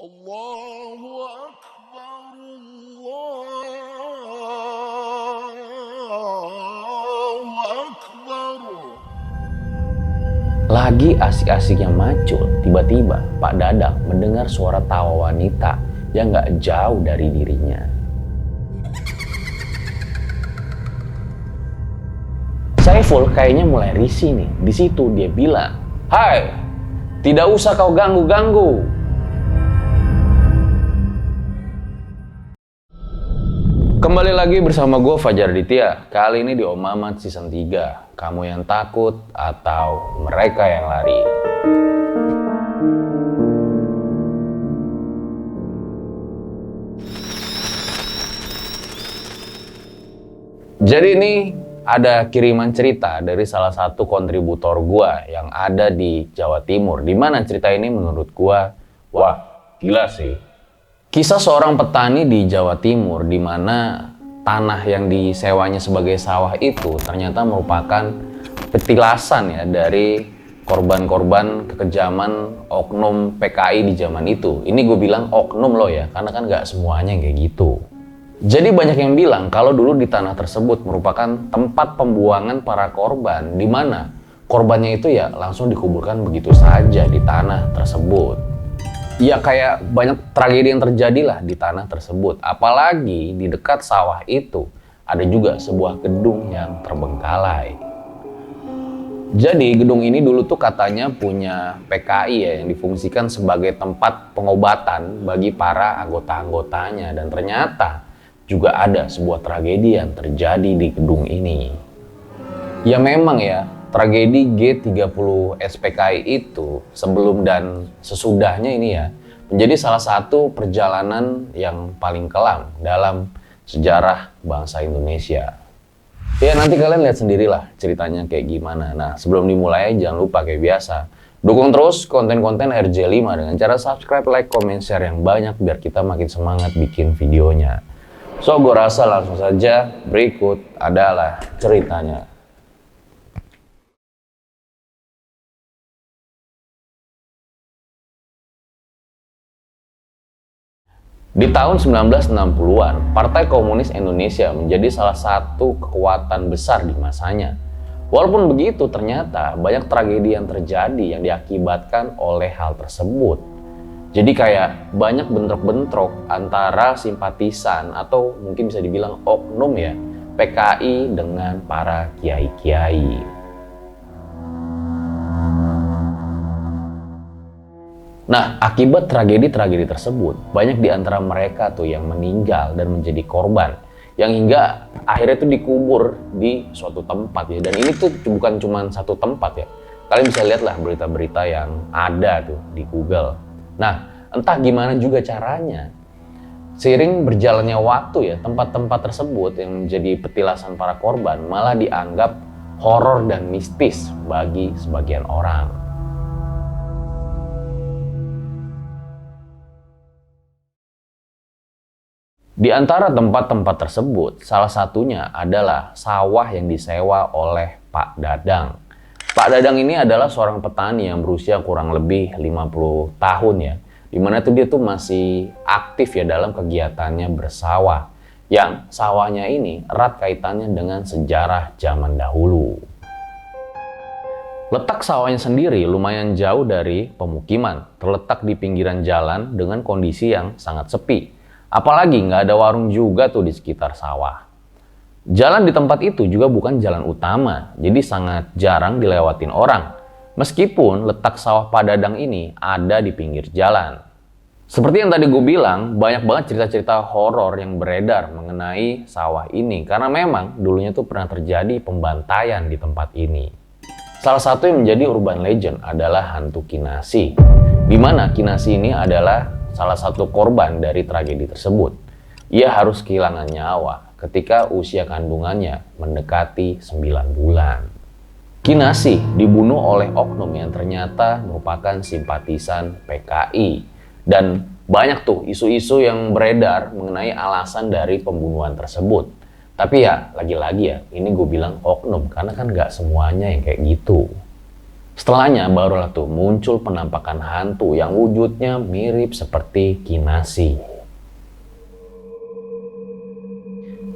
Allahu Akbar, Allahu Akbar. Lagi asik-asiknya macul, tiba-tiba Pak Dadang mendengar suara tawa wanita yang gak jauh dari dirinya. Saiful kayaknya mulai risih nih. Di situ dia bilang, "Hai, tidak usah kau ganggu-ganggu." Kembali lagi bersama gue Fajar Ditya. Kali ini di Om Mamat season 3. Kamu yang takut atau mereka yang lari? Jadi ini ada kiriman cerita dari salah satu kontributor gue yang ada di Jawa Timur. Dimana cerita ini menurut gue, wah gila sih. Kisah seorang petani di Jawa Timur di mana tanah yang disewanya sebagai sawah itu ternyata merupakan petilasan ya dari korban-korban kekejaman oknum PKI di zaman itu. Ini gue bilang oknum loh ya, karena kan gak semuanya kayak gitu. Jadi banyak yang bilang kalau dulu di tanah tersebut merupakan tempat pembuangan para korban, di mana korbannya itu ya langsung dikuburkan begitu saja di tanah tersebut. Ya kayak banyak tragedi yang terjadi lah di tanah tersebut. Apalagi di dekat sawah itu ada juga sebuah gedung yang terbengkalai. Jadi gedung ini dulu tuh katanya punya PKI ya, yang difungsikan sebagai tempat pengobatan bagi para anggota-anggotanya. Dan ternyata juga ada sebuah tragedi yang terjadi di gedung ini. Ya memang ya, tragedi G30 SPKI itu sebelum dan sesudahnya ini ya menjadi salah satu perjalanan yang paling kelam dalam sejarah bangsa Indonesia. Ya nanti kalian lihat sendirilah ceritanya kayak gimana. Nah sebelum dimulai jangan lupa kayak biasa dukung terus konten-konten RJ5 dengan cara subscribe, like, comment, share yang banyak biar kita makin semangat bikin videonya. So gue rasa langsung saja berikut adalah ceritanya. Di tahun 1960-an, Partai Komunis Indonesia menjadi salah satu kekuatan besar di masanya. Walaupun begitu, ternyata banyak tragedi yang terjadi yang diakibatkan oleh hal tersebut. Jadi kayak banyak bentrok-bentrok antara simpatisan atau mungkin bisa dibilang oknum ya, PKI dengan para kiai-kiai. Nah, akibat tragedi-tragedi tersebut, banyak di antara mereka tuh yang meninggal dan menjadi korban. Yang hingga akhirnya tuh dikubur di suatu tempat ya. Dan ini tuh bukan cuma satu tempat ya. Kalian bisa lihatlah berita-berita yang ada tuh di Google. Nah, entah gimana juga caranya. Seiring berjalannya waktu ya, tempat-tempat tersebut yang menjadi petilasan para korban malah dianggap horor dan mistis bagi sebagian orang. Di antara tempat-tempat tersebut, salah satunya adalah sawah yang disewa oleh Pak Dadang. Pak Dadang ini adalah seorang petani yang berusia kurang lebih 50 tahun ya. Dimana tuh dia tuh masih aktif ya dalam kegiatannya bersawah. Yang sawahnya ini erat kaitannya dengan sejarah zaman dahulu. Letak sawahnya sendiri lumayan jauh dari pemukiman. Terletak di pinggiran jalan dengan kondisi yang sangat sepi. Apalagi nggak ada warung juga tuh di sekitar sawah. Jalan di tempat itu juga bukan jalan utama, jadi sangat jarang dilewatin orang. Meskipun letak sawah Pak Dadang ini ada di pinggir jalan. Seperti yang tadi gue bilang, banyak banget cerita-cerita horor yang beredar mengenai sawah ini. Karena memang dulunya tuh pernah terjadi pembantaian di tempat ini. Salah satu yang menjadi urban legend adalah hantu Kinasi. Di mana Kinasi ini adalah salah satu korban dari tragedi tersebut. Ia harus kehilangan nyawa ketika usia kandungannya mendekati 9 bulan. Kinasi dibunuh oleh oknum yang ternyata merupakan simpatisan PKI. Dan banyak tuh isu-isu yang beredar mengenai alasan dari pembunuhan tersebut. Tapi ya lagi-lagi ya, ini gue bilang oknum karena kan gak semuanya yang kayak gitu. Setelahnya barulah tuh muncul penampakan hantu yang wujudnya mirip seperti Kinasi.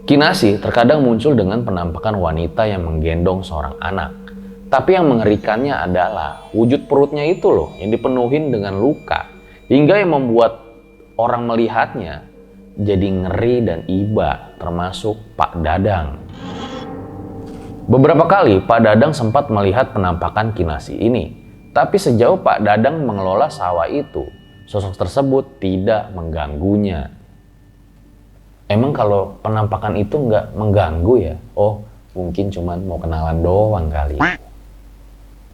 Kinasi terkadang muncul dengan penampakan wanita yang menggendong seorang anak. Tapi yang mengerikannya adalah wujud perutnya itu loh yang dipenuhin dengan luka. Hingga yang membuat orang melihatnya jadi ngeri dan iba, termasuk Pak Dadang. Beberapa kali Pak Dadang sempat melihat penampakan Kinasi ini, tapi sejauh Pak Dadang mengelola sawah itu, sosok tersebut tidak mengganggunya. Emang kalau penampakan itu nggak mengganggu ya? Oh, mungkin cuman mau kenalan doang kali.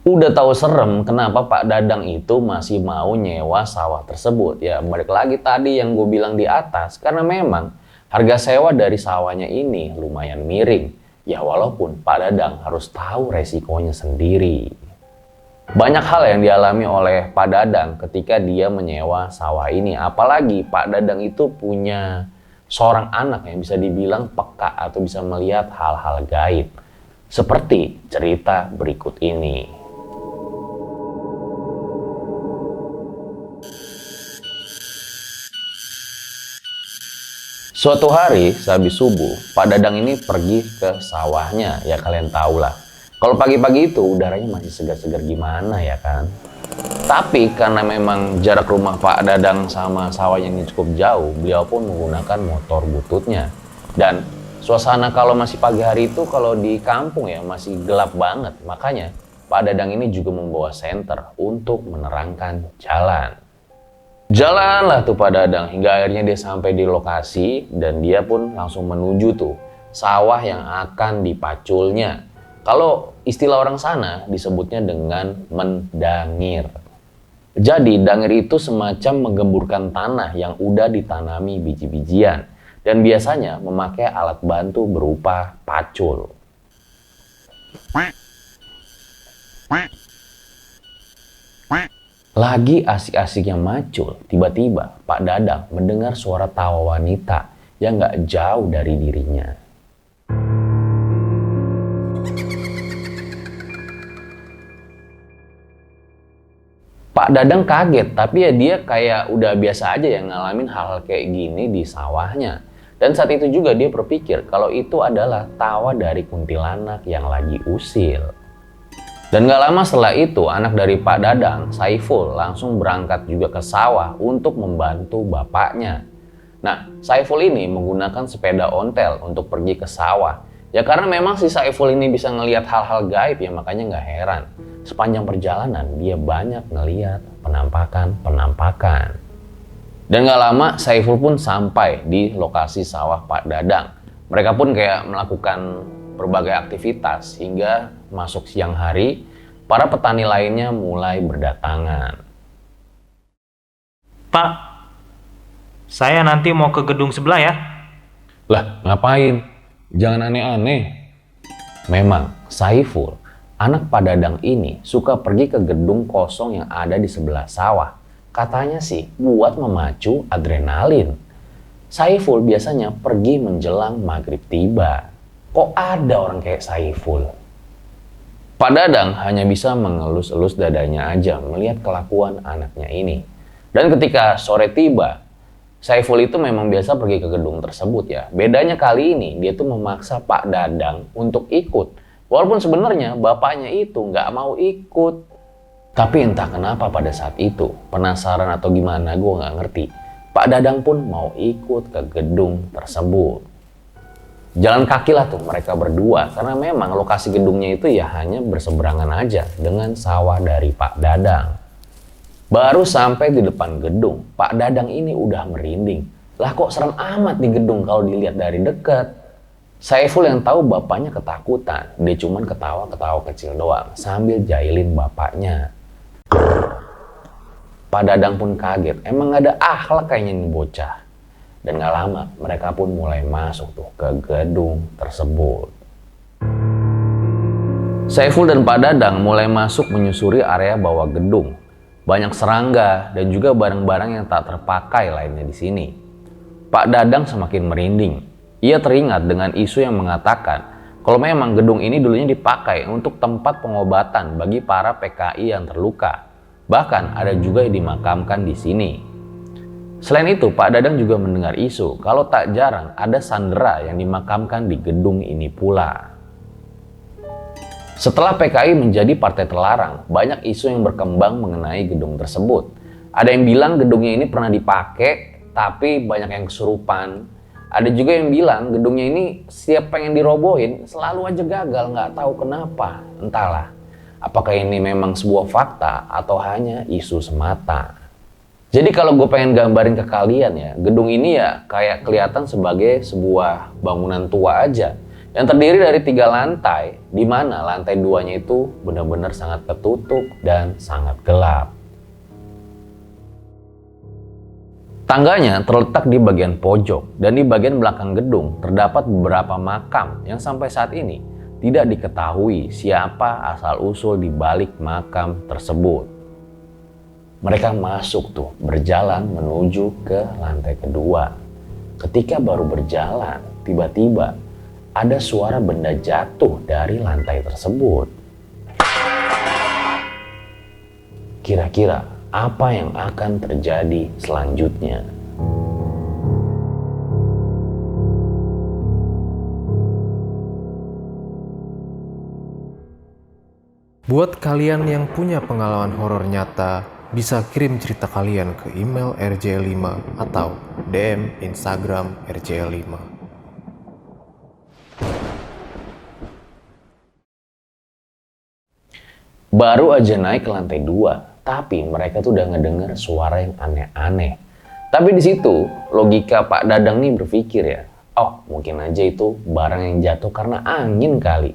Udah tahu serem, kenapa Pak Dadang itu masih mau nyewa sawah tersebut? Ya balik lagi tadi yang gue bilang di atas, karena memang harga sewa dari sawahnya ini lumayan miring. Ya walaupun Pak Dadang harus tahu resikonya sendiri. Banyak hal yang dialami oleh Pak Dadang ketika dia menyewa sawah ini. Apalagi Pak Dadang itu punya seorang anak yang bisa dibilang peka atau bisa melihat hal-hal gaib. Seperti cerita berikut ini. Suatu hari sehabis subuh, Pak Dadang ini pergi ke sawahnya. Ya kalian tahu lah, kalau pagi-pagi itu udaranya masih segar-segar gimana ya kan. Tapi karena memang jarak rumah Pak Dadang sama sawahnya ini cukup jauh, beliau pun menggunakan motor bututnya. Dan suasana kalau masih pagi hari itu kalau di kampung ya masih gelap banget. Makanya Pak Dadang ini juga membawa senter untuk menerangkan jalan. Jalanlah tuh Pak Dadang hingga akhirnya dia sampai di lokasi dan dia pun langsung menuju tuh sawah yang akan dipaculnya. Kalau istilah orang sana disebutnya dengan mendangir. Jadi dangir itu semacam menggemburkan tanah yang udah ditanami biji-bijian dan biasanya memakai alat bantu berupa pacul. Lagi asik-asiknya macul, tiba-tiba Pak Dadang mendengar suara tawa wanita yang gak jauh dari dirinya. Pak Dadang kaget, tapi ya dia kayak udah biasa aja ya ngalamin hal-hal kayak gini di sawahnya. Dan saat itu juga dia berpikir kalau itu adalah tawa dari kuntilanak yang lagi usil. Dan gak lama setelah itu, anak dari Pak Dadang, Saiful, langsung berangkat juga ke sawah untuk membantu bapaknya. Nah, Saiful ini menggunakan sepeda ontel untuk pergi ke sawah. Ya karena memang si Saiful ini bisa ngelihat hal-hal gaib ya, makanya gak heran. Sepanjang perjalanan, dia banyak ngelihat penampakan. Dan gak lama, Saiful pun sampai di lokasi sawah Pak Dadang. Mereka pun kayak melakukan berbagai aktivitas hingga masuk siang hari, para petani lainnya mulai berdatangan. Pak, saya nanti mau ke gedung sebelah ya. Lah, ngapain? Jangan aneh-aneh. Memang, Saiful, anak Pak Dadang ini suka pergi ke gedung kosong yang ada di sebelah sawah. Katanya sih buat memacu adrenalin. Saiful biasanya pergi menjelang maghrib tiba. Kok ada orang kayak Saiful? Pak Dadang hanya bisa mengelus-elus dadanya aja melihat kelakuan anaknya ini. Dan ketika sore tiba, Saiful itu memang biasa pergi ke gedung tersebut ya. Bedanya kali ini dia tuh memaksa Pak Dadang untuk ikut. Walaupun sebenarnya bapaknya itu nggak mau ikut. Tapi entah kenapa pada saat itu, penasaran atau gimana gue nggak ngerti. Pak Dadang pun mau ikut ke gedung tersebut. Jalan kaki lah tuh mereka berdua karena memang lokasi gedungnya itu ya hanya berseberangan aja dengan sawah dari Pak Dadang. Baru sampai di depan gedung, Pak Dadang ini udah merinding. Lah kok serem amat di gedung kalau dilihat dari dekat. Saiful yang tahu bapaknya ketakutan, dia cuman ketawa-ketawa kecil doang sambil jahilin bapaknya. Pak Dadang pun kaget, emang gak ada akhlak kayaknya nih bocah. Dan gak lama mereka pun mulai masuk tuh ke gedung tersebut. Saiful dan Pak Dadang mulai masuk menyusuri area bawah gedung. Banyak serangga dan juga barang-barang yang tak terpakai lainnya di sini. Pak Dadang semakin merinding. Ia teringat dengan isu yang mengatakan kalau memang gedung ini dulunya dipakai untuk tempat pengobatan bagi para PKI yang terluka. Bahkan ada juga yang dimakamkan di sini. Selain itu, Pak Dadang juga mendengar isu kalau tak jarang ada sandera yang dimakamkan di gedung ini pula. Setelah PKI menjadi partai terlarang, banyak isu yang berkembang mengenai gedung tersebut. Ada yang bilang gedungnya ini pernah dipakai, tapi banyak yang kesurupan. Ada juga yang bilang gedungnya ini setiap pengen dirobohin, selalu aja gagal, nggak tahu kenapa. Entahlah, apakah ini memang sebuah fakta atau hanya isu semata. Jadi kalau gue pengen gambarin ke kalian ya, gedung ini ya kayak kelihatan sebagai sebuah bangunan tua aja yang terdiri dari 3 lantai, di mana lantai 2-nya itu benar-benar sangat ketutup dan sangat gelap. Tangganya terletak di bagian pojok dan di bagian belakang gedung terdapat beberapa makam yang sampai saat ini tidak diketahui siapa asal-usul di balik makam tersebut. Mereka masuk tuh, berjalan menuju ke lantai kedua. Ketika baru berjalan, tiba-tiba ada suara benda jatuh dari lantai tersebut. Kira-kira apa yang akan terjadi selanjutnya? Buat kalian yang punya pengalaman horor nyata, bisa kirim cerita kalian ke email rjl5 atau DM Instagram rjl5. Baru aja naik ke lantai 2, tapi mereka tuh udah ngedenger suara yang aneh-aneh. Tapi di situ logika Pak Dadang nih berpikir ya, oh mungkin aja itu barang yang jatuh karena angin kali.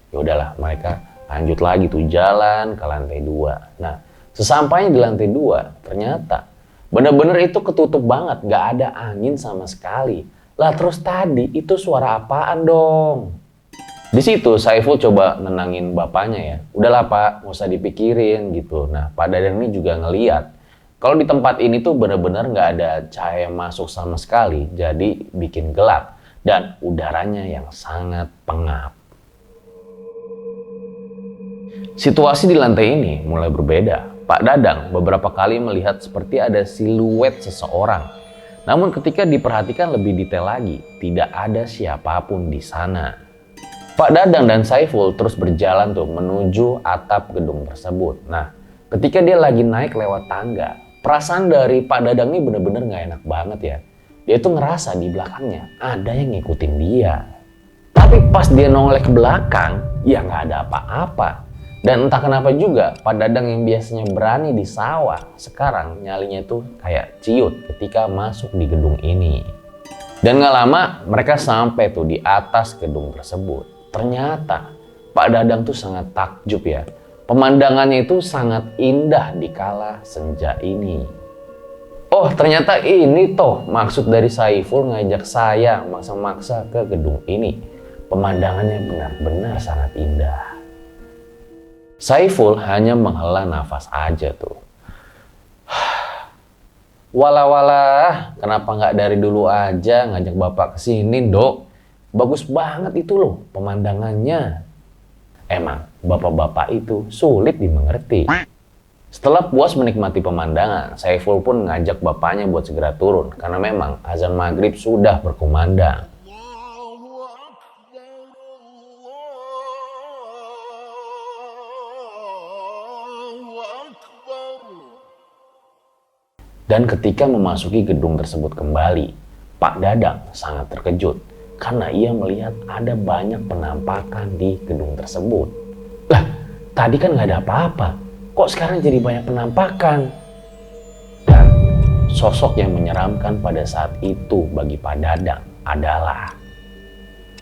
Ya udahlah, mereka lanjut lagi tuh jalan ke lantai 2. Nah, sesampainya di lantai 2, ternyata bener-bener itu ketutup banget, gak ada angin sama sekali. Lah terus tadi itu suara apaan dong? Di situ Saiful coba nenangin bapaknya ya. Udahlah Pak, nggak usah dipikirin gitu. Nah, Pak Dadang ini juga ngeliat kalau di tempat ini tuh bener-bener nggak ada cahaya masuk sama sekali, jadi bikin gelap dan udaranya yang sangat pengap. Situasi di lantai ini mulai berbeda. Pak Dadang beberapa kali melihat seperti ada siluet seseorang. Namun ketika diperhatikan lebih detail lagi, tidak ada siapapun di sana. Pak Dadang dan Saiful terus berjalan tuh menuju atap gedung tersebut. Nah, ketika dia lagi naik lewat tangga, perasaan dari Pak Dadang ini bener-bener gak enak banget ya. Dia tuh ngerasa di belakangnya ada yang ngikutin dia. Tapi pas dia noleh ke belakang, ya gak ada apa-apa. Dan entah kenapa juga Pak Dadang yang biasanya berani di sawah, sekarang nyalinya tuh kayak ciut ketika masuk di gedung ini. Dan gak lama mereka sampai tuh di atas gedung tersebut. Ternyata Pak Dadang tuh sangat takjub ya. Pemandangannya itu sangat indah di kala senja ini. Oh ternyata ini toh maksud dari Saiful ngajak saya maksa-maksa ke gedung ini. Pemandangannya benar-benar sangat indah. Saiful hanya menghela nafas aja tuh. Walah, kenapa nggak dari dulu aja ngajak bapak kesini, Dok? Bagus banget itu loh pemandangannya. Emang bapak-bapak itu sulit dimengerti. Setelah puas menikmati pemandangan, Saiful pun ngajak bapaknya buat segera turun karena memang azan maghrib sudah berkumandang. Allahu Akbar. Dan ketika memasuki gedung tersebut kembali, Pak Dadang sangat terkejut karena ia melihat ada banyak penampakan di gedung tersebut. Lah, tadi kan nggak ada apa-apa. Kok sekarang jadi banyak penampakan? Dan sosok yang menyeramkan pada saat itu bagi Pak Dadang adalah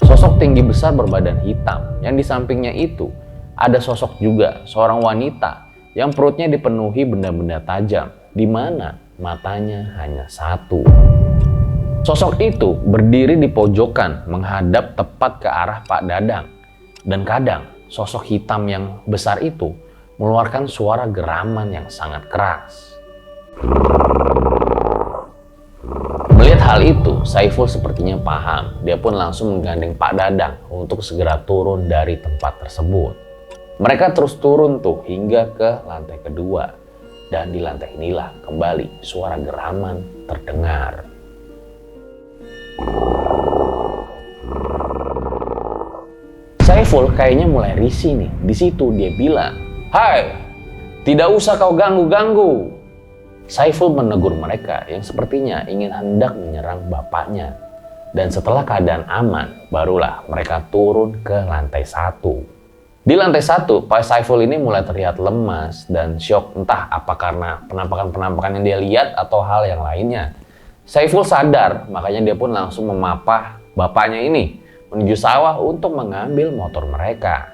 sosok tinggi besar berbadan hitam yang di sampingnya itu ada sosok juga seorang wanita yang perutnya dipenuhi benda-benda tajam di mana matanya hanya satu. Sosok itu berdiri di pojokan menghadap tepat ke arah Pak Dadang. Dan kadang sosok hitam yang besar itu mengeluarkan suara geraman yang sangat keras. Melihat hal itu, Saiful sepertinya paham. Dia pun langsung menggandeng Pak Dadang untuk untuk segera turun dari tempat tersebut. Mereka terus turun tuh hingga ke lantai kedua. Dan di lantai inilah kembali suara geraman terdengar. Saiful kayaknya mulai risih nih. Di situ dia bilang, "Hai, tidak usah kau ganggu-ganggu." Saiful menegur mereka yang sepertinya ingin hendak menyerang bapaknya. Dan setelah keadaan aman, barulah mereka turun ke lantai 1. Di lantai 1, Pak Saiful ini mulai terlihat lemas dan syok, entah apa karena penampakan-penampakan yang dia lihat atau hal yang lainnya. Saiful sadar, makanya dia pun langsung memapah bapaknya ini menuju sawah untuk mengambil motor mereka.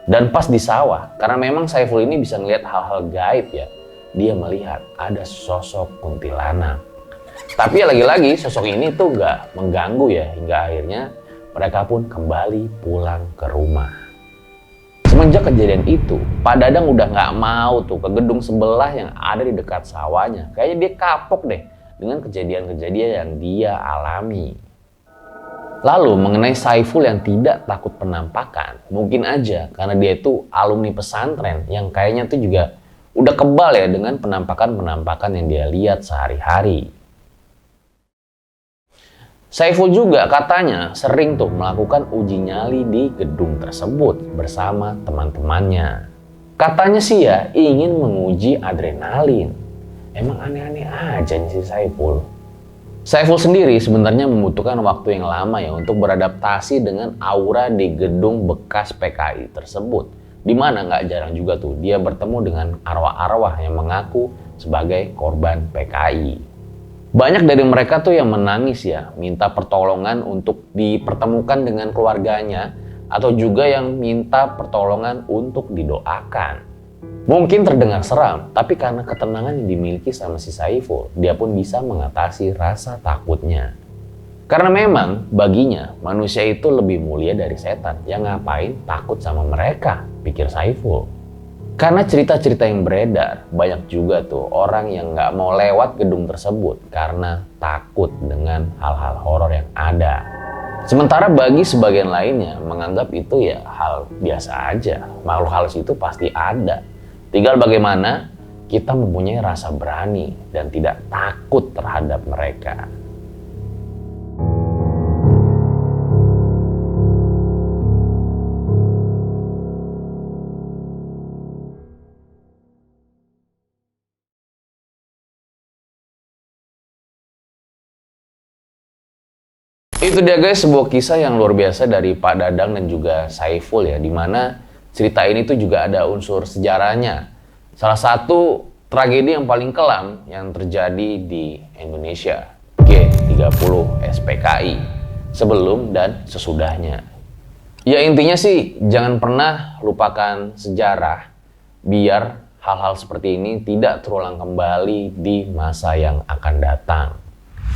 Dan pas di sawah, karena memang Saiful ini bisa melihat hal-hal gaib ya, dia melihat ada sosok kuntilanak. Tapi lagi-lagi sosok ini tuh gak mengganggu ya, hingga akhirnya mereka pun kembali pulang ke rumah. Semenjak kejadian itu, Pak Dadang udah gak mau tuh ke gedung sebelah yang ada di dekat sawahnya. Kayaknya dia kapok deh dengan kejadian-kejadian yang dia alami. Lalu mengenai Saiful yang tidak takut penampakan, mungkin aja karena dia itu alumni pesantren yang kayaknya tuh juga udah kebal ya dengan penampakan-penampakan yang dia lihat sehari-hari. Saiful juga katanya sering tuh melakukan uji nyali di gedung tersebut bersama teman-temannya. Katanya sih ya ingin menguji adrenalin. Emang aneh-aneh aja nih si Saiful. Saiful sendiri sebenarnya membutuhkan waktu yang lama ya untuk beradaptasi dengan aura di gedung bekas PKI tersebut. Dimana nggak jarang juga tuh dia bertemu dengan arwah-arwah yang mengaku sebagai korban PKI. Banyak dari mereka tuh yang menangis ya, minta pertolongan untuk dipertemukan dengan keluarganya, atau juga yang minta pertolongan untuk didoakan. Mungkin terdengar seram, tapi karena ketenangan yang dimiliki sama si Saiful, dia pun bisa mengatasi rasa takutnya. Karena memang baginya manusia itu lebih mulia dari setan, yang ngapain takut sama mereka, pikir Saiful. Karena cerita-cerita yang beredar, banyak juga tuh orang yang nggak mau lewat gedung tersebut karena takut dengan hal-hal horor yang ada. Sementara bagi sebagian lainnya menganggap itu ya hal biasa aja, makhluk halus itu pasti ada. Tinggal bagaimana kita mempunyai rasa berani dan tidak takut terhadap mereka. Itu dia guys, sebuah kisah yang luar biasa dari Pak Dadang dan juga Saiful ya, dimana cerita ini tuh juga ada unsur sejarahnya. Salah satu tragedi yang paling kelam yang terjadi di Indonesia, G30 SPKI, sebelum dan sesudahnya. Ya intinya sih, jangan pernah lupakan sejarah, biar hal-hal seperti ini tidak terulang kembali di masa yang akan datang.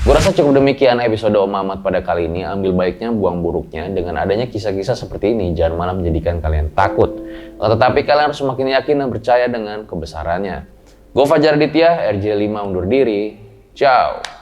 Gue rasa cukup demikian episode Om Mamat pada kali ini. Ambil baiknya, buang buruknya. Dengan adanya kisah-kisah seperti ini, jangan malah menjadikan kalian takut. Tetapi kalian harus semakin yakin dan percaya dengan kebesarannya. Gue Fajar Aditya, RJ5 undur diri. Ciao.